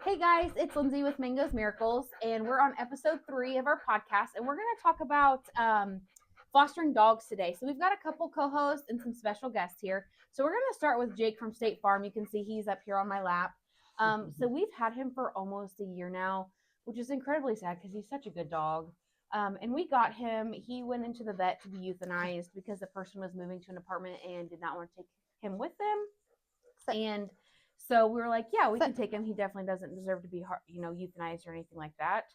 Hey guys, it's Lindsay with Mango's Miracles, and we're on episode 3 of our podcast, and we're going to talk about fostering dogs today. So we've got a couple co-hosts and some special guests here. So we're going to start with Jake from State Farm. You can see he's up here on my lap. So we've had him for almost a year now, which is incredibly sad because he's such a good dog. And we got him. He went into the vet to be euthanized because the person was moving to an apartment and did not want to take him with them. And so we were like, yeah, we can take him. He definitely doesn't deserve to be, euthanized or anything like that.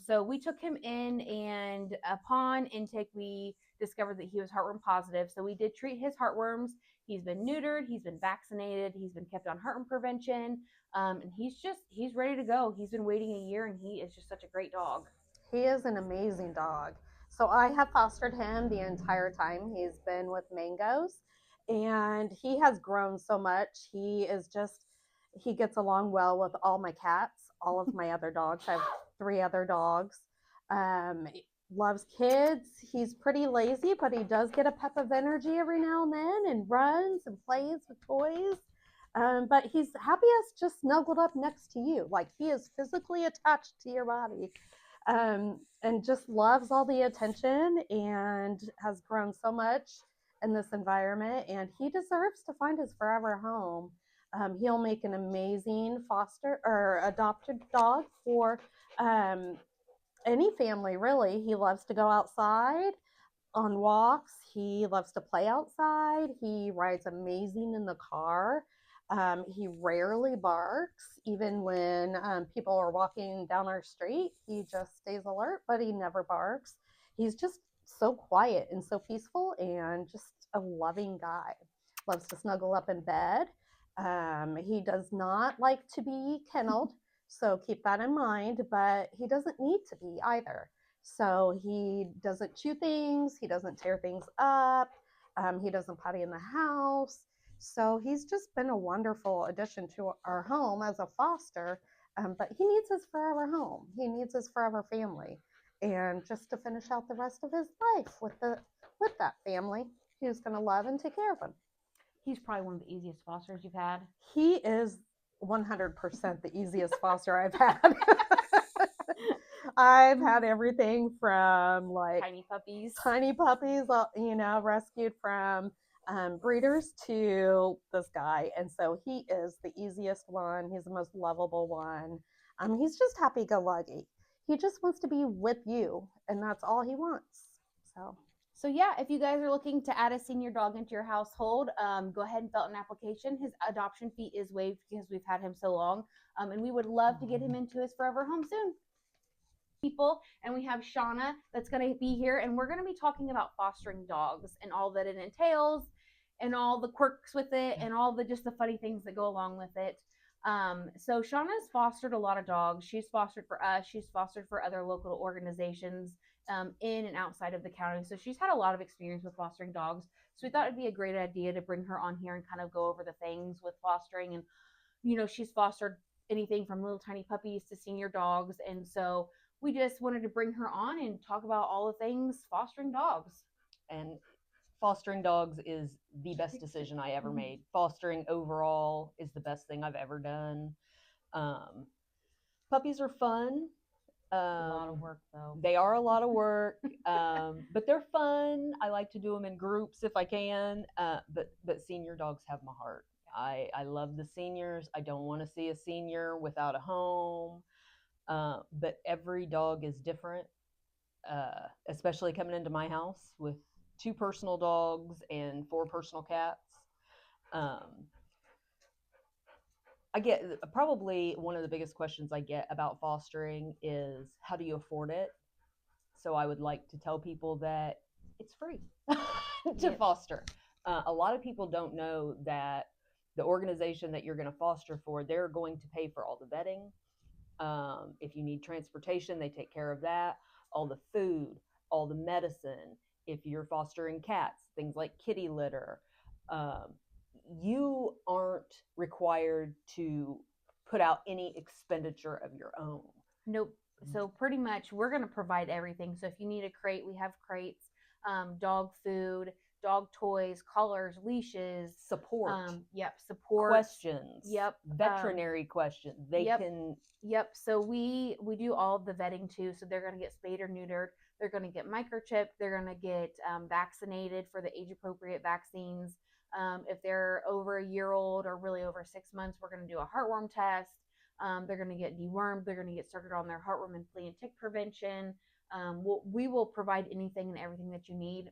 So we took him in, and upon intake, we discovered that he was heartworm positive. So we did treat his heartworms. He's been neutered. He's been vaccinated. He's been kept on heartworm prevention. And he's ready to go. He's been waiting a year, and he is just such a great dog. He is an amazing dog. So I have fostered him the entire time he's been with Mangoes, and he has grown so much. He gets along well with all my cats, all of my other dogs. I have 3 other dogs. Loves kids. He's pretty lazy, but he does get a pep of energy every now and then and runs and plays with toys. But he's happiest just snuggled up next to you. Like, he is physically attached to your body, and just loves all the attention and has grown so much in this environment. And he deserves to find his forever home. He'll make an amazing foster or adopted dog for any family, really. He loves to go outside on walks. He loves to play outside. He rides amazing in the car. He rarely barks, even when people are walking down our street. He just stays alert, but he never barks. He's just so quiet and so peaceful and just a loving guy. Loves to snuggle up in bed. He does not like to be kenneled, so keep that in mind, but he doesn't need to be either. So he doesn't chew things, he doesn't tear things up, he doesn't potty in the house. So he's just been a wonderful addition to our home as a foster. But he needs his forever home. He needs his forever family, and just to finish out the rest of his life with that family, who's going to love and take care of him. He's probably one of the easiest fosters you've had. He is 100% the easiest foster I've had. I've had everything from like tiny puppies, rescued from breeders, to this guy. And so he is the easiest one. He's the most lovable one. He's just happy-go-lucky. He just wants to be with you, and that's all he wants. So yeah, if you guys are looking to add a senior dog into your household, go ahead and fill out an application. His adoption fee is waived because we've had him so long, and we would love to get him into his forever home soon. People, and we have Shawnna that's going to be here, and we're going to be talking about fostering dogs and all that it entails, and all the quirks with it, and all the just the funny things that go along with it. So Shawnna's fostered a lot of dogs. She's fostered for us. She's fostered for other local organizations in and outside of the county. So she's had a lot of experience with fostering dogs. So we thought it'd be a great idea to bring her on here and kind of go over the things with fostering. And, she's fostered anything from little tiny puppies to senior dogs. And so we just wanted to bring her on and talk about all the things fostering dogs. And fostering dogs is the best decision I ever made. Fostering overall is the best thing I've ever done. Puppies are fun. A lot of work, though. They are a lot of work, but they're fun. I like to do them in groups if I can. But senior dogs have my heart. I love the seniors. I don't want to see a senior without a home. But every dog is different, especially coming into my house with 2 personal dogs and 4 personal cats. I get probably one of the biggest questions I get about fostering is, how do you afford it? So I would like to tell people that it's free to foster. A lot of people don't know that the organization that you're going to foster for, they're going to pay for all the vetting. If you need transportation, they take care of that. All the food, all the medicine. If you're fostering cats, things like kitty litter. You aren't required to put out any expenditure of your own. Nope. So pretty much we're going to provide everything. So if you need a crate, we have crates, dog food, dog toys, collars, leashes, Support. Support. Questions. Yep. Veterinary questions. They can. Yep. So we do all of the vetting too. So they're going to get spayed or neutered. They're going to get microchipped. They're going to get vaccinated for the age appropriate vaccines. If they're over a year old or really over 6 months, we're going to do a heartworm test. They're going to get dewormed. They're going to get started on their heartworm and flea and tick prevention. We will provide anything and everything that you need.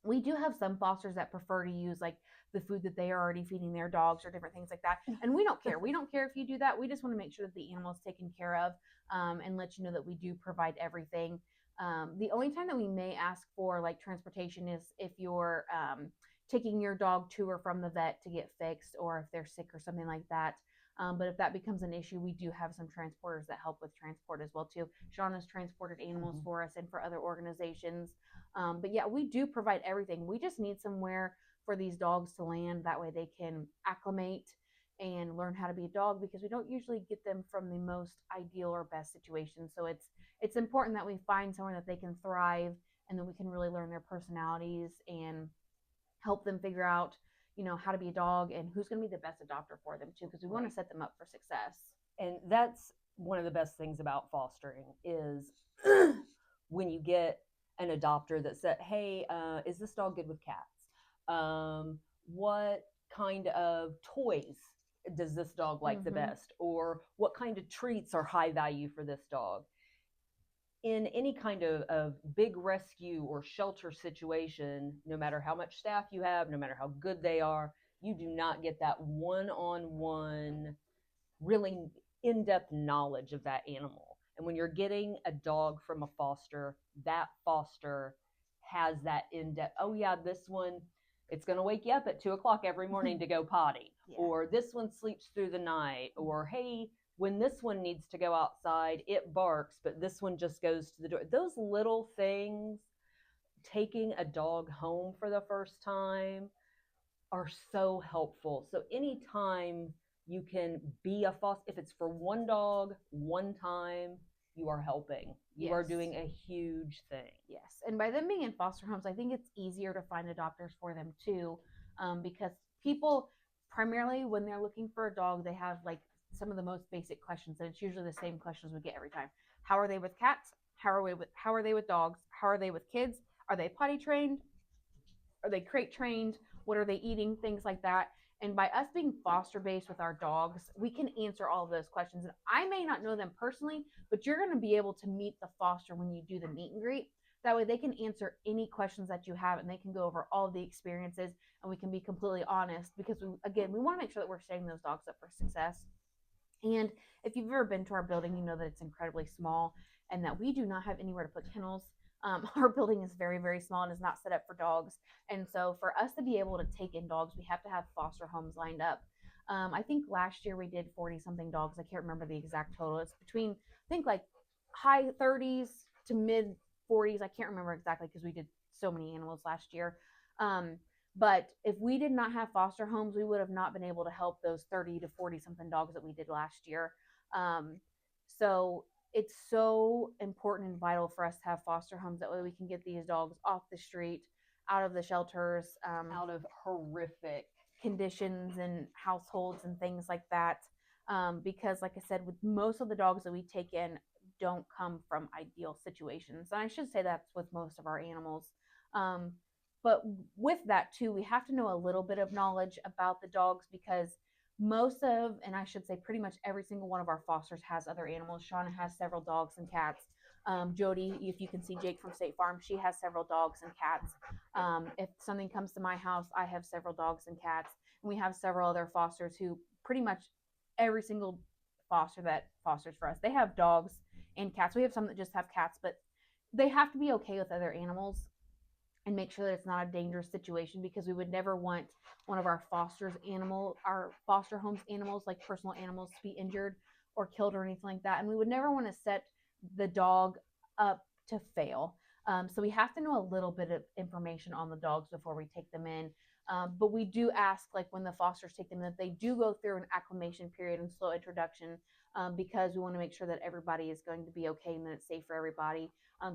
We do have some fosters that prefer to use like the food that they are already feeding their dogs or different things like that. And we don't care. We don't care if you do that. We just want to make sure that the animal is taken care of, and let you know that we do provide everything. The only time that we may ask for like transportation is if you're taking your dog to or from the vet to get fixed, or if they're sick or something like that. But if that becomes an issue, we do have some transporters that help with transport as well too. Shawnna's transported animals for us and for other organizations. But yeah, we do provide everything. We just need somewhere for these dogs to land. That way they can acclimate and learn how to be a dog, because we don't usually get them from the most ideal or best situation. So it's important that we find somewhere that they can thrive, and that we can really learn their personalities and help them figure out, how to be a dog and who's going to be the best adopter for them too, because we want to set them up for success. And that's one of the best things about fostering is when you get an adopter that said, hey, is this dog good with cats? What kind of toys does this dog like the best? Or what kind of treats are high value for this dog? In any kind of big rescue or shelter situation, no matter how much staff you have, no matter how good they are, you do not get that one-on-one, really in-depth knowledge of that animal. And when you're getting a dog from a foster, that foster has that in-depth, oh yeah, this one, it's going to wake you up at 2:00 every morning to go potty. Yeah. Or this one sleeps through the night. Or, hey, when this one needs to go outside, it barks, but this one just goes to the door. Those little things, taking a dog home for the first time, are so helpful. So anytime you can be a foster, if it's for one dog, one time, you are helping. You are doing a huge thing. Yes. And by them being in foster homes, I think it's easier to find adopters for them too, because people, primarily when they're looking for a dog, they have like some of the most basic questions, and it's usually the same questions we get every time. How are they with cats? How are they with dogs? How are they with kids? Are they potty trained? Are they crate trained? What are they eating? Things like that. And by us being foster based with our dogs, we can answer all of those questions. And I may not know them personally, but you're going to be able to meet the foster when you do the meet and greet. That way they can answer any questions that you have, and they can go over all of the experiences, and we can be completely honest, because we want to make sure that we're setting those dogs up for success. And if you've ever been to our building, you know that it's incredibly small and that we do not have anywhere to put kennels. Our building is very, very small and is not set up for dogs. And so for us to be able to take in dogs, we have to have foster homes lined up. I think last year we did 40 something dogs. I can't remember the exact total. It's between, I think, like high 30s to mid 40s. I can't remember exactly because we did so many animals last year. But if we did not have foster homes, we would have not been able to help those 30 to 40 something dogs that we did last year. So it's so important and vital for us to have foster homes. That way we can get these dogs off the street, out of the shelters, out of horrific conditions and households and things like that. Because like I said, with most of the dogs that we take in don't come from ideal situations. And I should say that's with most of our animals. But with that too, we have to know a little bit of knowledge about the dogs, because most of, and I should say pretty much every single one of our fosters has other animals. Shawnna has several dogs and cats. Jodi, if you can see Jake from State Farm, she has several dogs and cats. If something comes to my house, I have several dogs and cats. And we have several other fosters who, pretty much every single foster that fosters for us, they have dogs and cats. We have some that just have cats, but they have to be okay with other animals and make sure that it's not a dangerous situation, because we would never want one of our foster homes animals, like personal animals, to be injured or killed or anything like that. And we would never want to set the dog up to fail. So we have to know a little bit of information on the dogs before we take them in. But we do ask, like when the fosters take them, that they do go through an acclimation period and slow introduction, because we want to make sure that everybody is going to be okay and that it's safe for everybody.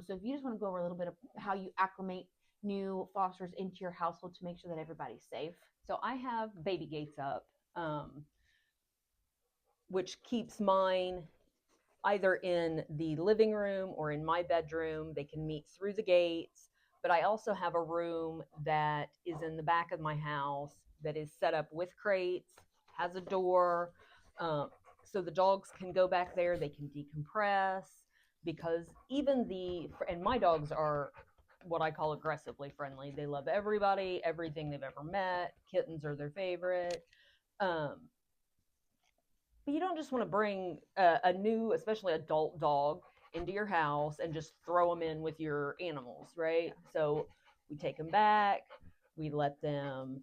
So if you just want to go over a little bit of how you acclimate new fosters into your household to make sure that everybody's safe? So I have baby gates up, which keeps mine either in the living room or in my bedroom. They can meet through the gates. But I also have a room that is in the back of my house that is set up with crates, has a door. So the dogs can go back there, they can decompress, because and my dogs are what I call aggressively friendly. They love everybody, everything they've ever met. Kittens are their favorite. But you don't just want to bring a new, especially adult dog into your house and just throw them in with your animals, right? So we take them back, we let them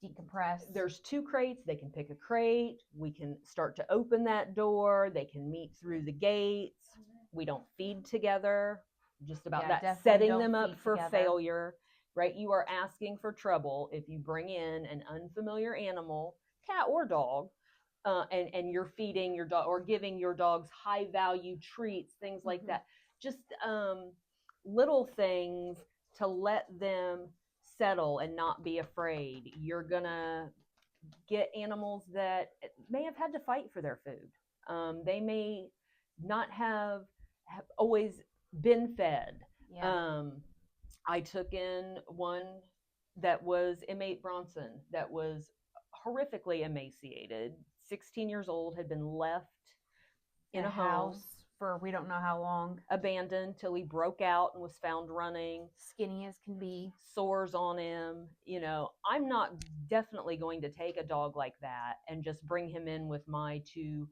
Decompress. There's 2 crates. They can pick a crate. We can start to open that door. They can meet through the gates. We don't feed together. Just about that, setting them up for failure, right? You are asking for trouble if you bring in an unfamiliar animal, cat or dog, and you're feeding your dog or giving your dogs high value treats, things like that. Just little things to let them settle and not be afraid. You're gonna get animals that may have had to fight for their food. They may not have always been fed. Yeah. I took in one that was M8 Bronson that was horrifically emaciated, 16 years old, had been left in a house for we don't know how long, abandoned till he broke out and was found running, skinny as can be, sores on him. I'm not definitely going to take a dog like that and just bring him in with my 2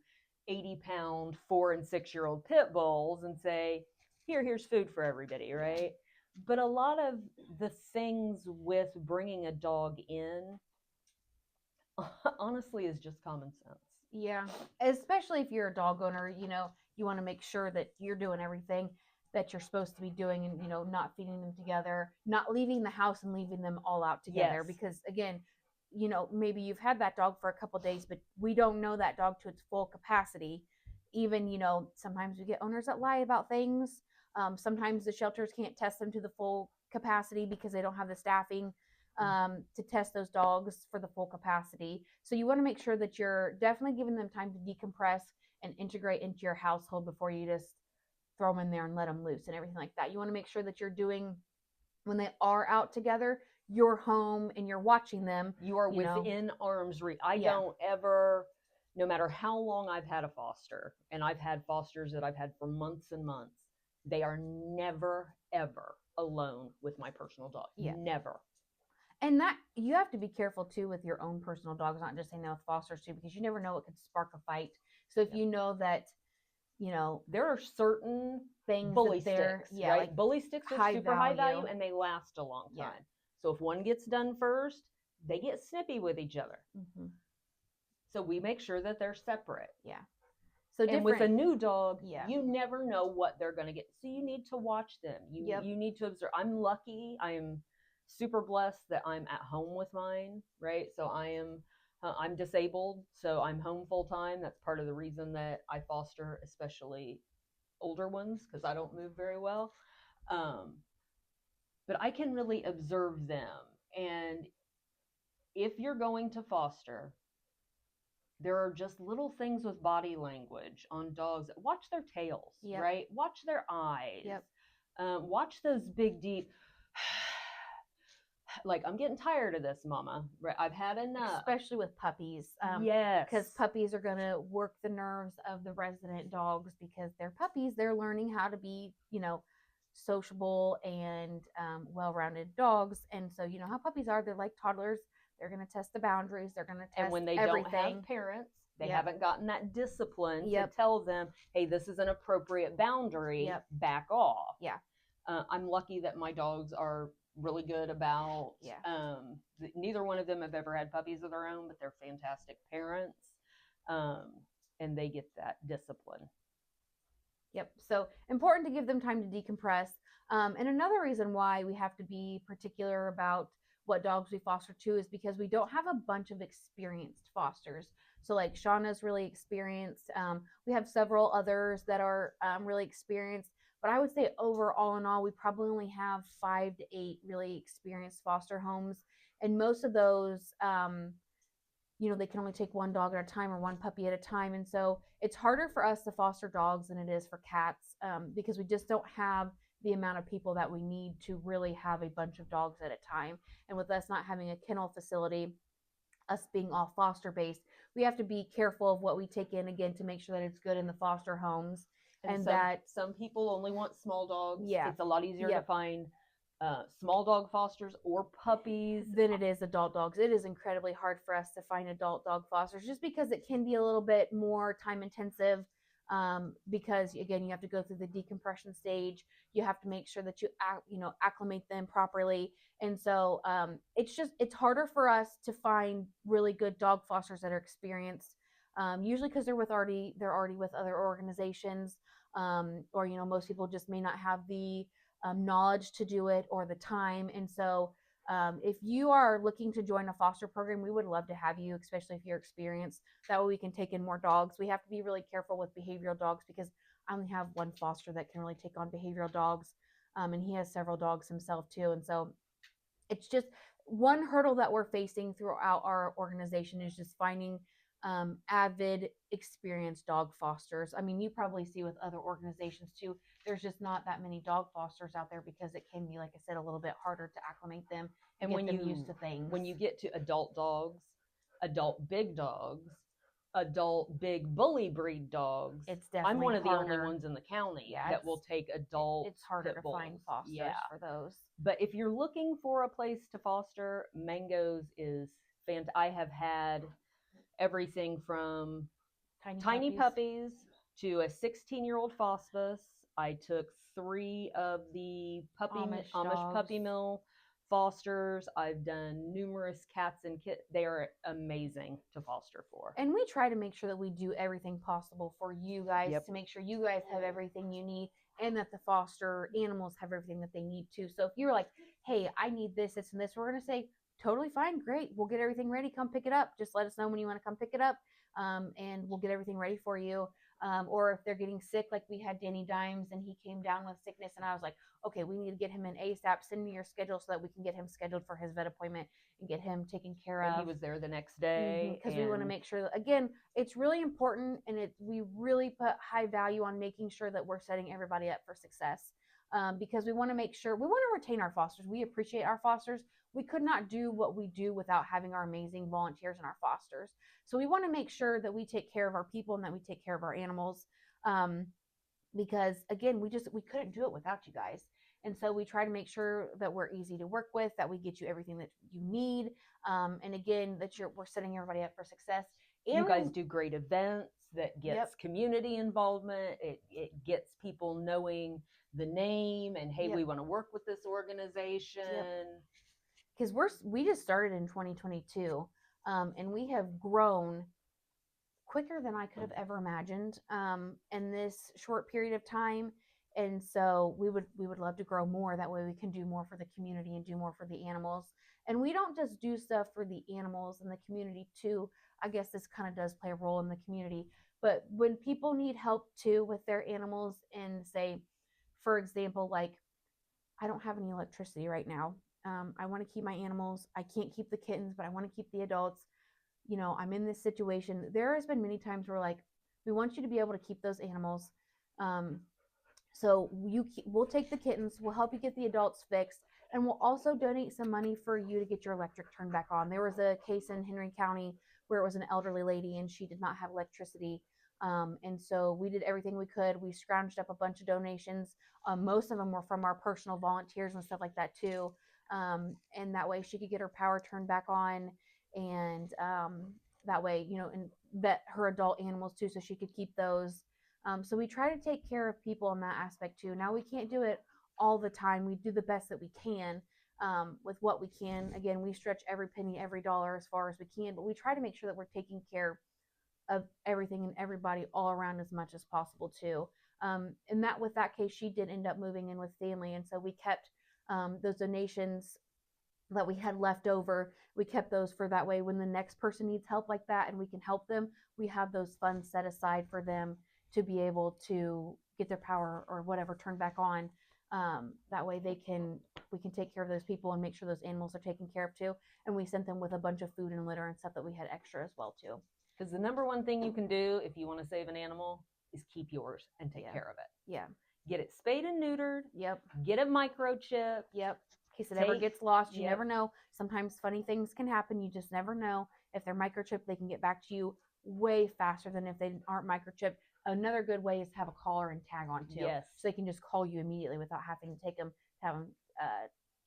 80-pound 4 and 6-year-old pit bulls and say, here's food for everybody, right? But a lot of the things with bringing a dog in honestly is just common sense. Yeah, especially if you're a dog owner, you want to make sure that you're doing everything that you're supposed to be doing, and not feeding them together, not leaving the house and leaving them all out together. Yes. Because again, maybe you've had that dog for a couple days, but we don't know that dog to its full capacity. Even sometimes we get owners that lie about things. Sometimes the shelters can't test them to the full capacity because they don't have the staffing to test those dogs for the full capacity. So you want to make sure that you're definitely giving them time to decompress and integrate into your household before you just throw them in there and let them loose and everything like that. You want to make sure that you're doing, when they are out together, you're home and you're watching them. You are within arm's reach. I don't ever, no matter how long I've had a foster, and I've had fosters that I've had for months and months, they are never, ever alone with my personal dog. Yeah. Never. And that you have to be careful too with your own personal dogs, not just saying no with fosters too, because you never know what could spark a fight. So if you know that, there are certain things bully sticks, right? like bully sticks are super high value and they last a long time. Yeah. So if one gets done first, they get snippy with each other. Mm-hmm. So we make sure that they're separate. Yeah. So with a new dog, you never know what they're going to get. So you need to watch them. You need to observe. I'm lucky. I am super blessed that I'm at home with mine, right? So I'm disabled, so I'm home full time. That's part of the reason that I foster, especially older ones, because I don't move very well. But I can really observe them. And if you're going to foster, there are just little things with body language on dogs. Watch their tails, right? Watch their eyes. Watch those big, deep, like, I'm getting tired of this, mama. Right? I've had enough. Especially with puppies. Yes. Because puppies are going to work the nerves of the resident dogs because they're puppies. They're learning how to be, sociable and well-rounded dogs. And so, how puppies are. They're like toddlers. They're going to test the boundaries. They're going to test everything. And when they don't have parents, they haven't gotten that discipline to tell them, hey, this is an appropriate boundary. Back off. Yeah. I'm lucky that my dogs are really good about neither one of them have ever had puppies of their own, but they're fantastic parents, and they get that discipline. So important to give them time to decompress, and another reason why we have to be particular about what dogs we foster too is because we don't have a bunch of experienced fosters. So like Shawnna's really experienced, we have several others that are really experienced, But I would say overall in all, we probably only have 5 to 8 really experienced foster homes. And most of those, they can only take one dog at a time or one puppy at a time. And so it's harder for us to foster dogs than it is for cats, because we just don't have the amount of people that we need to really have a bunch of dogs at a time. And with us not having a kennel facility, us being all foster based, we have to be careful of what we take in again to make sure that it's good in the foster homes. And that some people only want small dogs. Yeah. It's a lot easier to Yep. find small dog fosters or puppies. than it is adult dogs. It is incredibly hard for us to find adult dog fosters just because it can be a little bit more time intensive. Because again, you have to go through the decompression stage. You have to make sure that you acclimate them properly, and so it's harder for us to find really good dog fosters that are experienced. Usually because they're already with other organizations, or most people just may not have the knowledge to do it or the time, and so if you are looking to join a foster program, we would love to have you, especially if you're experienced. That way we can take in more dogs. We have to be really careful with behavioral dogs because I only have one foster that can really take on behavioral dogs. And he has several dogs himself too. And so it's just one hurdle that we're facing throughout our organization is just finding avid, experienced dog fosters. I mean, you probably see with other organizations too, there's just not that many dog fosters out there because it can be, like I said, a little bit harder to acclimate them and get them used to things. When you get to adult dogs, adult big dogs, adult big bully breed dogs, it's definitely I'm one of harder. the only ones in the county Yeah, that will take adult. It's harder pit to find bulls. fosters Yeah. for those. But if you're looking for a place to foster, Mango's is fantastic. I have had everything from tiny puppies to a 16-year-old Fospus. I took 3 of the Amish puppy mill fosters. I've done numerous cats and kittens. They are amazing to foster for. And we try to make sure that we do everything possible for you guys, Yep. to make sure you guys have everything you need and that the foster animals have everything that they need too. So if you're like, hey, I need this, this, and this, we're going to say, totally fine, great. We'll get everything ready. Come pick it up. Just let us know when you want to come pick it up, and we'll get everything ready for you. Or if they're getting sick, like we had Danny Dimes and he came down with sickness, and I was like, okay, we need to get him in ASAP. Send me your schedule so that we can get him scheduled for his vet appointment and get him taken care of. And he was there the next day. Because we want to make sure that, again, it's really important, and we really put high value on making sure that we're setting everybody up for success. Because we want to make sure, we want to retain our fosters. We appreciate our fosters. We could not do what we do without having our amazing volunteers and our fosters. So we want to make sure that we take care of our people and that we take care of our animals. Because again, we couldn't do it without you guys. And so we try to make sure that we're easy to work with, that we get you everything that you need. And again, that we're setting everybody up for success. And you guys do great events that gets community involvement. It gets people knowing the name and, hey, we want to work with this organization. Because we just started in 2022, and we have grown quicker than I could have ever imagined in this short period of time. And so we would love to grow more. That way we can do more for the community and do more for the animals. And we don't just do stuff for the animals and the community too. I guess this kind of does play a role in the community. But when people need help too with their animals, and say, for example, like, I don't have any electricity right now. I want to keep my animals. I can't keep the kittens, but I want to keep the adults. I'm in this situation. There has been many times where, like, we want you to be able to keep those animals. So we'll take the kittens, we'll help you get the adults fixed, and we'll also donate some money for you to get your electric turned back on. There was a case in Henry County where it was an elderly lady and she did not have electricity. And so we did everything we could. We scrounged up a bunch of donations. Most of them were from our personal volunteers and stuff like that too. And that way she could get her power turned back on, and that way, and vet her adult animals too, so she could keep those. So we try to take care of people in that aspect too. Now, we can't do it all the time. We do the best that we can with what we can. Again, we stretch every penny, every dollar as far as we can, but we try to make sure that we're taking care of everything and everybody all around as much as possible too. And that, with that case, she did end up moving in with family, and so we kept those donations that we had left over. We kept those for that way when the next person needs help like that and we can help them, we have those funds set aside for them. to be able to get their power or whatever turned back on. That way we can take care of those people and make sure those animals are taken care of too. And we sent them with a bunch of food and litter and stuff that we had extra as well too. Because the number one thing you can do if you want to save an animal is keep yours and take Yeah. care of it. Yeah. Get it spayed and neutered. Yep. Get it microchipped. Yep. In case it ever Take- gets lost, you yep. never know. Sometimes funny things can happen. You just never know. If they're microchipped, they can get back to you way faster than if they aren't microchipped. Another good way is to have a collar and tag on too. Yes. So they can just call you immediately without having to take them, have them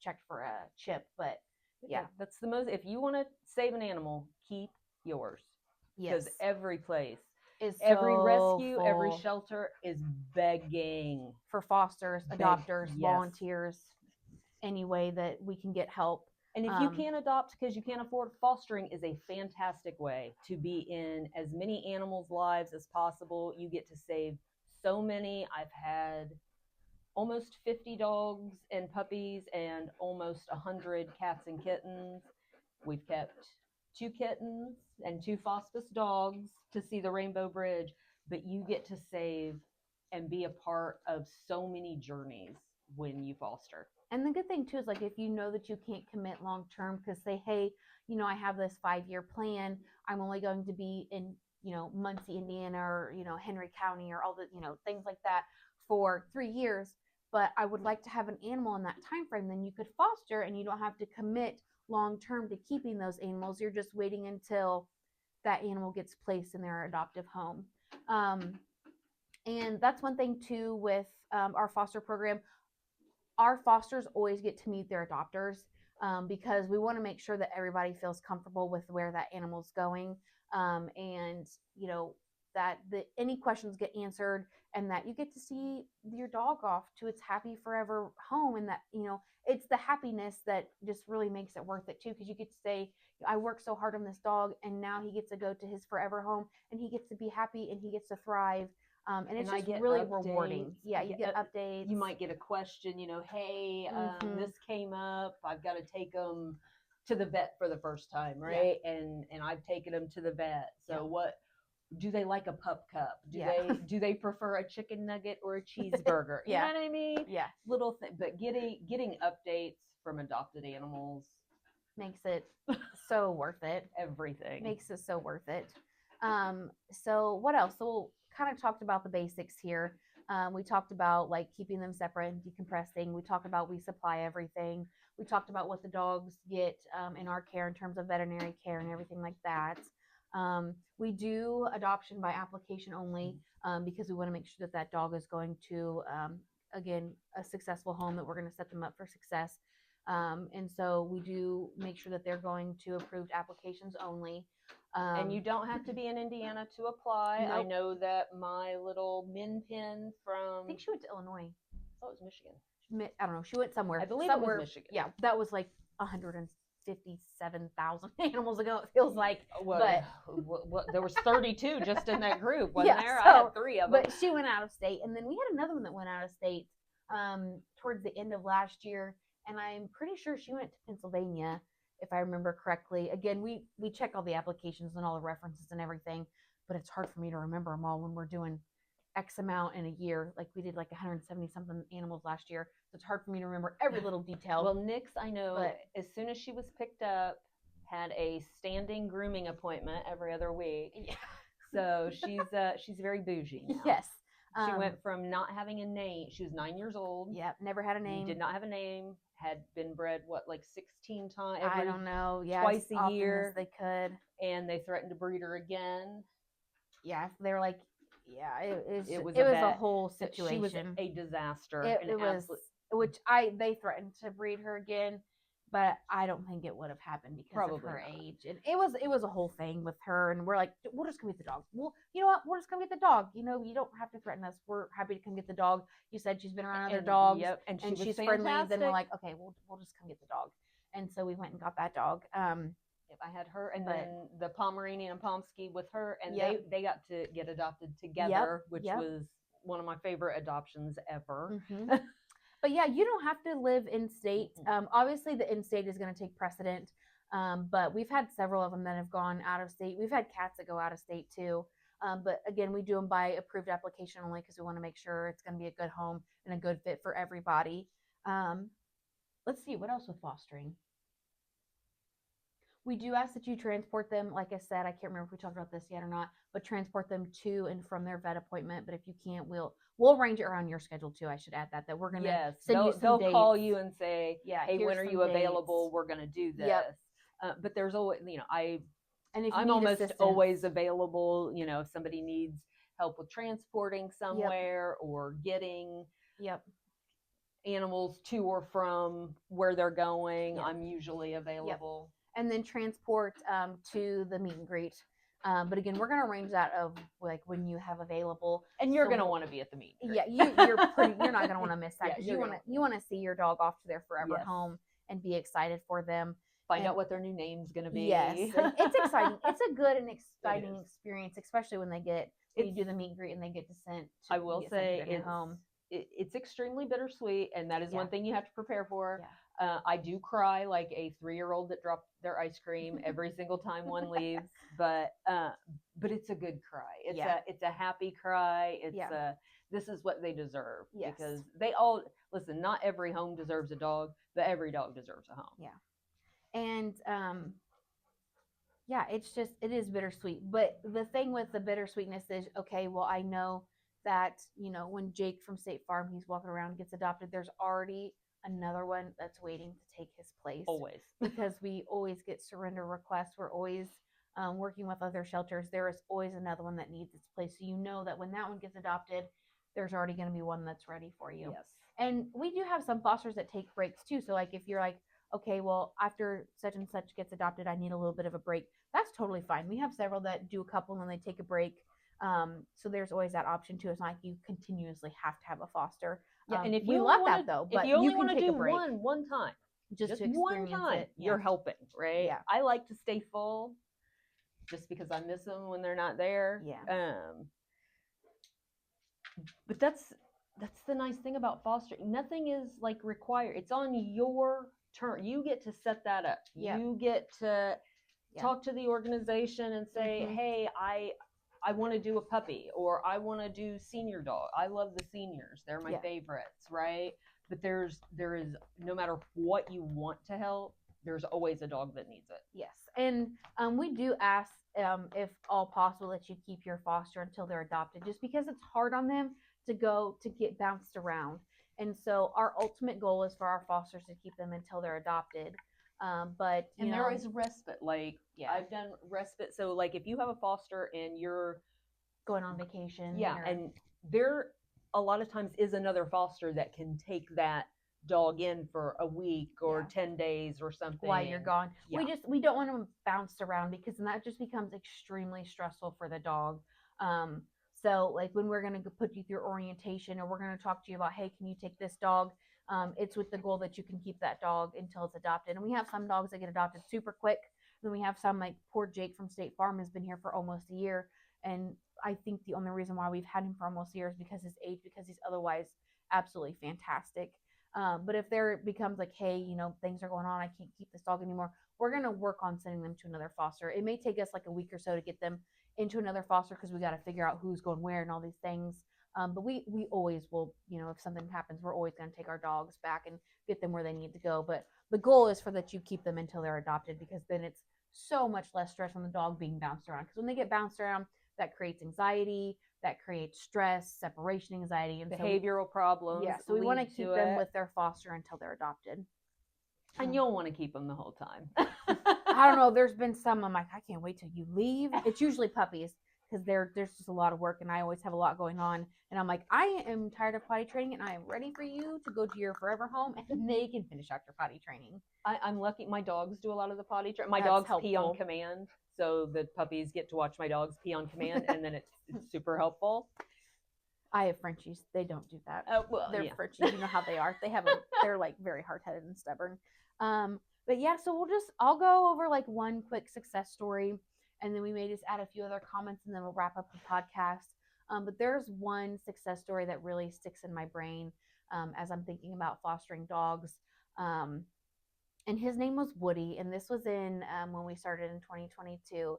checked for a chip. But yeah, that's the most. If you want to save an animal, keep yours. yes, Because every place, is every so rescue, every full shelter is begging. for fosters, adopters, Yes. volunteers, any way that we can get help. And if you can't adopt because you can't afford, fostering is a fantastic way to be in as many animals' lives as possible. You get to save so many. I've had almost 50 dogs and puppies and almost 100 cats and kittens. We've kept 2 kittens and 2 fospice dogs to see the Rainbow Bridge, but you get to save and be a part of so many journeys when you foster. And the good thing too is like if you know that you can't commit long term, because say, hey, you know, I have this 5-year plan. I'm only going to be in, you know, Muncie, Indiana, or, you know, Henry County, or all the, you know, things like that for 3 years. But I would like to have an animal in that time frame. Then you could foster, and you don't have to commit long term to keeping those animals. You're just waiting until that animal gets placed in their adoptive home. And that's one thing too with our foster program. Our fosters always get to meet their adopters because we want to make sure that everybody feels comfortable with where that animal's going, and you know that any questions get answered, and that you get to see your dog off to its happy forever home, and that, you know, it's the happiness that just really makes it worth it too, because you get to say, I worked so hard on this dog, and now he gets to go to his forever home, and he gets to be happy, and he gets to thrive. And it's just really rewarding. Yeah, you get updates. You might get a question, you know, hey, this came up. I've got to take them to the vet for the first time, right? Yeah. And I've taken them to the vet. So what do they like? A pup cup? Do they prefer a chicken nugget or a cheeseburger? You know what I mean? Yeah. Little thing, but getting updates from adopted animals makes it so worth it. Everything makes it so worth it. So what else? So we'll kind of talked about the basics here. We talked about like keeping them separate and decompressing. We talked about we supply everything. We talked about what the dogs get in our care in terms of veterinary care and everything like that. We do adoption by application only because we want to make sure that that dog is going to, again, a successful home, that we're going to set them up for success. And so we do make sure that they're going to approved applications only. And you don't have to be in Indiana to apply. Nope. I know that my little min pin from, I think she went to Illinois. Oh, it was Michigan. I don't know. She went somewhere. I believe somewhere, it was Michigan. Yeah, that was like 157,000 animals ago. It feels like. Well, but there was 32 just in that group, wasn't there? So, I had 3 of them. But she went out of state, and then we had another one that went out of state towards the end of last year, and I'm pretty sure she went to Pennsylvania, if I remember correctly. Again, we check all the applications and all the references and everything, but it's hard for me to remember them all when we're doing X amount in a year. Like we did like 170 something animals last year. So it's hard for me to remember every little detail. Well, Nix, I know, as soon as she was picked up, had a standing grooming appointment every other week. Yeah. So she's very bougie now. Yes. She went from not having a name. She was 9 years old. Yep. Never had a name. Did not have a name. Had been bred, like 16 times? I don't know. Yeah. Twice a year. They could. And they threatened to breed her again. Yeah. They were like, yeah, it was a a whole situation. She was a disaster. It was, which they threatened to breed her again, but I don't think it would have happened because of her age. And it was a whole thing with her, and we're like, we'll just come get the dog. Well, you know what? We'll just come get the dog. You know, you don't have to threaten us. We're happy to come get the dog. You said she's been around other dogs, and she's friendly. Then we're like, okay, we'll just come get the dog. And so we went and got that dog. I had her, and then the Pomeranian and Pomsky with her, and they got to get adopted together, which was one of my favorite adoptions ever. Mm-hmm. But yeah, you don't have to live in state. Obviously, the in-state is going to take precedent, but we've had several of them that have gone out of state. We've had cats that go out of state too. But again, we do them by approved application only because we want to make sure it's going to be a good home and a good fit for everybody. Let's see, what else with fostering? We do ask that you transport them. Like I said, I can't remember if we talked about this yet or not, but transport them to and from their vet appointment. But if you can't, we'll arrange it around your schedule too. I should add that we're gonna send you some they'll dates. call you and say, yeah, hey, when are you available? We're gonna do this. Yep. But there's always, and if I'm almost always available. If somebody needs help with transporting somewhere or getting animals to or from where they're going, I'm usually available. And then transport to the meet and greet. But again, we're going to arrange that of like when you have available. And you're going to want to be at the meet and greet. Yeah, you're not going to want to miss that because you want to see your dog off to their forever home and be excited for them. Find out what their new name's going to be. Yes, it's exciting. It's a good and exciting experience, especially when you do the meet and greet and they get to send. I will say it's extremely bittersweet, and that is one thing you have to prepare for. Yeah. I do cry like a 3-year-old that dropped their ice cream every single time one leaves, but it's a good cry. It's a happy cry. This is what they deserve because they all listen. Not every home deserves a dog, but every dog deserves a home. Yeah, and it is bittersweet. But the thing with the bittersweetness is, okay, well, I know that when Jake from State Farm, he's walking around, gets adopted, there's already another one that's waiting to take his place. Always. Because we always get surrender requests. We're always working with other shelters. There is always another one that needs its place. So that when that one gets adopted, there's already going to be one that's ready for you. Yes. And we do have some fosters that take breaks too. So like if you're like, okay, well, after such and such gets adopted, I need a little bit of a break. That's totally fine. We have several that do a couple and then they take a break. So there's always that option too. It's not like you continuously have to have a foster. Yeah, and if we love that though, but if you only want to do one time, just to one time, you're helping, right? Yeah. I like to stay full, just because I miss them when they're not there. Yeah. But that's the nice thing about fostering. Nothing is like required. It's on your turn. You get to set that up. Yeah. You get to talk to the organization and say, hey, I want to do a puppy, or I want to do senior dog. I love the seniors. They're my favorites, right? But there is, no matter what you want to help, there's always a dog that needs it. Yes. And we do ask if all possible that you keep your foster until they're adopted, just because it's hard on them to get bounced around. And so our ultimate goal is for our fosters to keep them until they're adopted. But there is respite. Like I've done respite. So like if you have a foster and you're going on vacation, and there a lot of times is another foster that can take that dog in for a week or 10 days or something while you're gone. We don't want them bounced around because then that just becomes extremely stressful for the dog. So like when we're going to put you through orientation, or we're going to talk to you about, hey, can you take this dog? It's with the goal that you can keep that dog until it's adopted. And we have some dogs that get adopted super quick. Then we have some, like poor Jake from State Farm has been here for almost a year. And I think the only reason why we've had him for almost a year is because his age, because he's otherwise absolutely fantastic. But if there becomes like, hey, things are going on, I can't keep this dog anymore, we're going to work on sending them to another foster. It may take us like a week or so to get them into another foster because we got to figure out who's going where and all these things. But we always will, if something happens, we're always going to take our dogs back and get them where they need to go. But the goal is for that you keep them until they're adopted, because then it's so much less stress on the dog being bounced around. Because when they get bounced around, that creates anxiety, that creates stress, separation anxiety, and behavioral problems. Yeah, so we want to keep them with their foster until they're adopted. And you'll want to keep them the whole time. I don't know. There's been some I'm like, I can't wait till you leave. It's usually puppies because there's just a lot of work and I always have a lot going on. And I'm like, I am tired of potty training and I am ready for you to go to your forever home and they can finish out your potty training. I'm lucky. My dogs do a lot of the potty training. My dogs pee on command. So the puppies get to watch my dogs pee on command, and then it's super helpful. I have Frenchies. They don't do that. They're yeah. Frenchies. You know how they are. They're like very hard-headed and stubborn. But yeah, so I'll go over like one quick success story, and then we may just add a few other comments, and then we'll wrap up the podcast. But there's one success story that really sticks in my brain as I'm thinking about fostering dogs. And his name was Woody, and this was in when we started in 2022.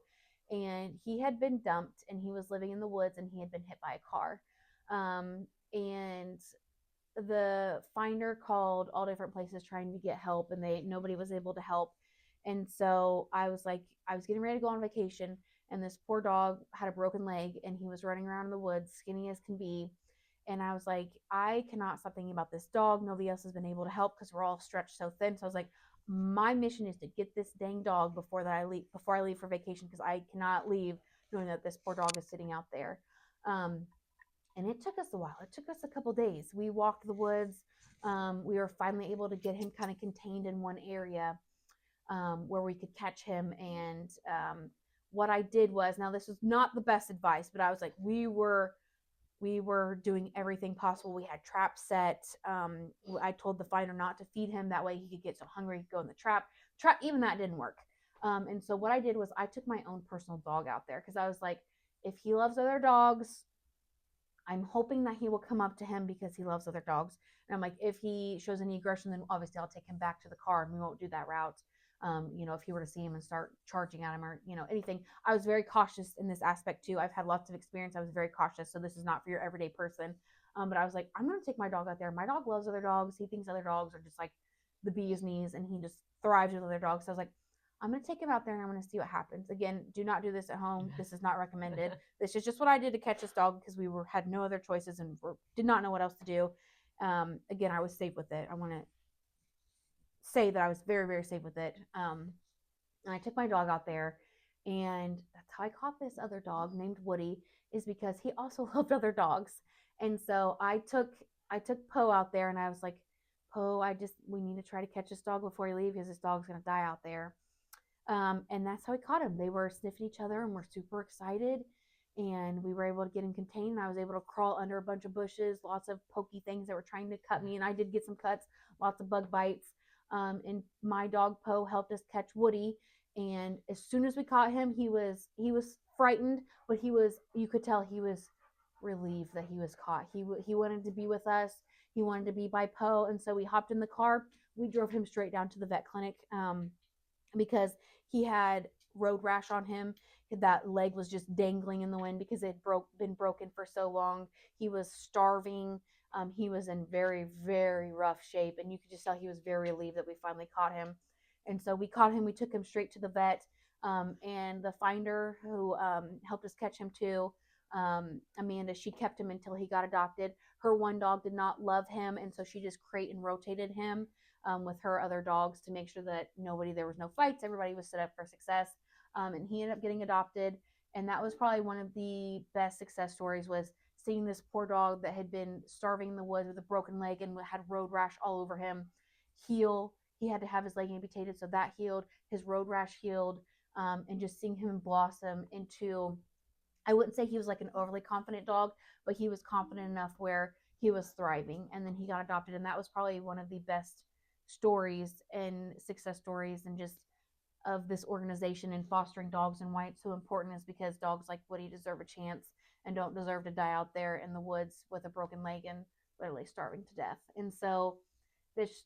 and he had been dumped, and he was living in the woods, and he had been hit by a car. And the finder called all different places trying to get help, and nobody was able to help. And so I was like, I was getting ready to go on vacation, and this poor dog had a broken leg, and he was running around in the woods skinny as can be. And I was like, I cannot stop thinking about this dog. Nobody else has been able to help because we're all stretched so thin. So I was like, my mission is to get this dang dog before I leave for vacation, because I cannot leave knowing that this poor dog is sitting out there. And it took us a while. It took us a couple days. We walked the woods. We were finally able to get him kind of contained in one area, where we could catch him. And what I did was, now this was not the best advice, but I was like, we were doing everything possible. We had traps set. I told the finder not to feed him. That way he could get so hungry he could go in the trap. Even that didn't work. And so what I did was I took my own personal dog out there, because I was like, if he loves other dogs, I'm hoping that he will come up to him because he loves other dogs. And I'm like, if he shows any aggression, then obviously I'll take him back to the car, and we won't do that route. If he were to see him and start charging at him, or, anything. I was very cautious in this aspect too. I've had lots of experience. I was very cautious. So this is not for your everyday person. But I was like, I'm going to take my dog out there. My dog loves other dogs. He thinks other dogs are just like the bee's knees, and he just thrives with other dogs. So I was like, I'm going to take him out there, and I'm going to see what happens. Again, do not do this at home. This is not recommended. This is just what I did to catch this dog, because we had no other choices, and did not know what else to do. Again, I was safe with it. I want to say that I was very, very safe with it. And I took my dog out there, and that's how I caught this other dog named Woody, is because he also loved other dogs. And so I took Poe out there, and I was like, Poe, we need to try to catch this dog before he leaves, because this dog's going to die out there. And that's how we caught him. They were sniffing each other and were super excited. And we were able to get him contained. I was able to crawl under a bunch of bushes, lots of pokey things that were trying to cut me. And I did get some cuts, lots of bug bites. And my dog Poe helped us catch Woody. And as soon as we caught him, he was frightened, but you could tell he was relieved that he was caught. He wanted to be with us. He wanted to be by Poe. And so we hopped in the car. We drove him straight down to the vet clinic. Because he had road rash on him. That leg was just dangling in the wind because it been broken for so long. He was starving. He was in very, very rough shape, and you could just tell he was very relieved that we finally caught him. And so we caught him. We took him straight to the vet, and the finder who helped us catch him too, Amanda, she kept him until he got adopted. Her one dog did not love him, and so she just crate and rotated him with her other dogs to make sure that there was no fights. Everybody was set up for success. And he ended up getting adopted. And that was probably one of the best success stories, was seeing this poor dog that had been starving in the woods with a broken leg and had road rash all over him heal. He had to have his leg amputated, so that healed. His road rash healed. And just seeing him blossom into, I wouldn't say he was like an overly confident dog, but he was confident enough where he was thriving. And then he got adopted, and that was probably one of the best stories and success stories, and just of this organization and fostering dogs, and why it's so important is because dogs like Woody deserve a chance and don't deserve to die out there in the woods with a broken leg and literally starving to death. And so this,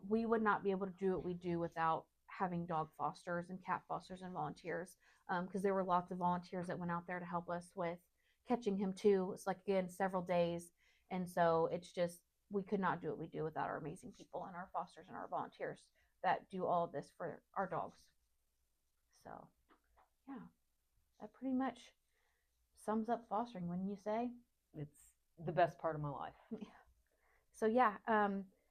we would not be able to do what we do without having dog fosters and cat fosters and volunteers, because there were lots of volunteers that went out there to help us with catching him too. It's like, again, several days. And so it's just, we could not do what we do without our amazing people and our fosters and our volunteers that do all of this for our dogs. So, yeah, that pretty much sums up fostering, wouldn't you say? It's the best part of my life. So, yeah,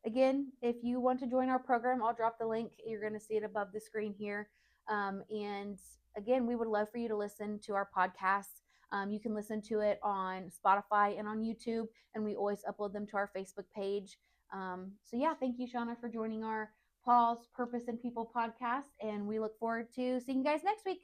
again, if you want to join our program, I'll drop the link. You're going to see it above the screen here. And again, we would love for you to listen to our podcast. You can listen to it on Spotify and on YouTube, and we always upload them to our Facebook page. So yeah, thank you, Shawnna, for joining our Paws, Purpose, and People podcast, and we look forward to seeing you guys next week.